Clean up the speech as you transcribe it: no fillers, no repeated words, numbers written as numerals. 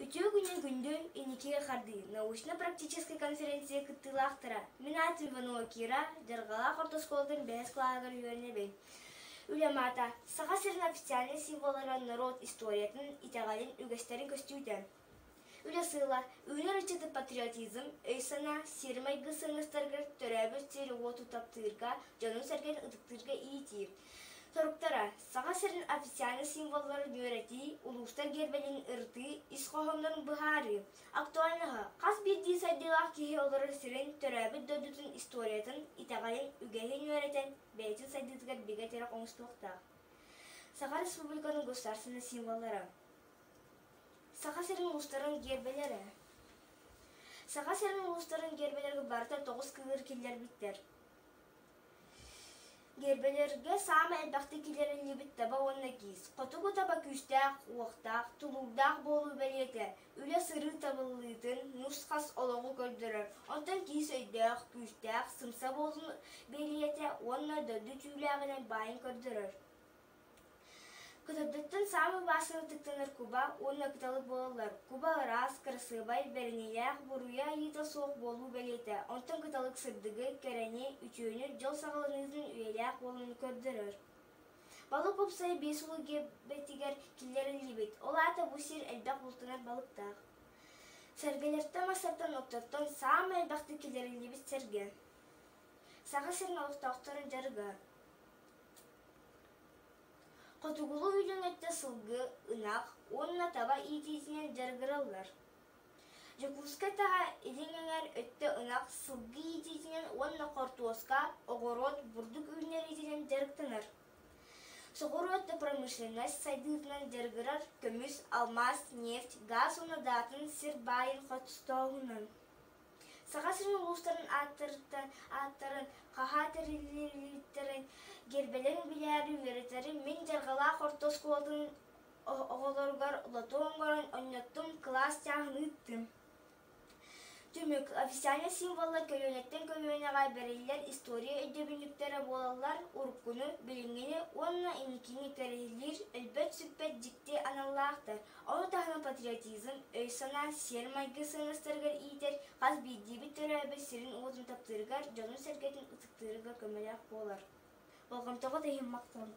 Үтүү күнен күндү иникиге харды научно-практический конференция кыттылаахтара. Минат Иванова Кира, Дергала Хортосколдың бәс клаагар үйернебей. Үлемата, саға сирин официальный символлары народ историятын итагалин үгестерин көстүүтен. Үлесыла, үнер үчеті патриотизм, өйсана, сирмайгы сыңыстаргар төрәбі сері оту таптырға, жану сәрген ұтықтырға иетир. Соруктара, саға сирин официальный символлары нөрети, улустар гербелин ырты, исхохомнарын бұхары. Актуальныға, қас бірді сайдылақ кеге олары сирин төрәбі дөдүтін историятын итагалин үгеге нөретен бәйтін сайдылығар бігетері қоңыстылықтақ. Саға республиканың государственный символлары. Саға сирин улустарын гербелері. Саға сирин улустарын гербелерге барта 9 кылыр келдер биттер. Гербелерге самы әлбәқті келерін лебіт таба онна кейс. Қотуғы таба күштәқ, уақтақ, тулуғдақ болу бәлеті, үлі сыры табылытын нұсқас олығы көрдірір. Онтан кейс өйдәқ, күштәқ, сымса болу бәлеті онна дөді түйіләғінен байын көрдірір. Кытырдыттын самы басыны тықтаныр Куба, онна кыталық болалар. Куба рас, красыбай, бәрінеләқ, бұруя ета соқ болу бәлеті. Онтан кыталық сырдығы, кәрәне, үтіөні, жол сағылынызын үйеләқ болуын көрдірір. Балық көпсай бес ұлы гебетігер келерін лебет. Ол ата бұл сер әлбәқ бұлтынар балықтақ. Сәргелерді масыртан оқтаттан самы әлбәқті келерін лебет сәрге. Саға сәрін алықтақтарын жарғы. Қотуғылы үйдің өтті сылғы, ұнақ, онына таба иетесінен жарғыралар. Жокуска таға едіңеңер өтті ұнақ сылғы иетесінен онына қортуосқа, оғырот, бұрдық үйінер етінен жарғытыныр. Соғыротты промышленность сайдығынан жарғырар, көміс, алмаз, нефть, газ онадатын сір байын қотыстауынан. Саға сирин улустарын аттарын, қаға тәрелерін, гербелерін біләрі веретері мен жарғала Хортосколдың оғыларғар ұлаты оңғаран ойнаттым класс тяғын үттім. Түмік, официальный символы көлөнеттен көлөнеғай бәрелер история өйдөбінліктері болалар, ұрыққыны, білінгені, онына инекені тәрелер, әлбәт сүппәт дикте аналлақтар. Оны тағынан патриотизм, өйсана, сермайғы сыңыстырғар иетер, қаз бейдебі төрәбі сирин уғызын таптырғар, жанын сәргетін ұтықтырға көмелек болар. Болғамтағы дейін мақтан.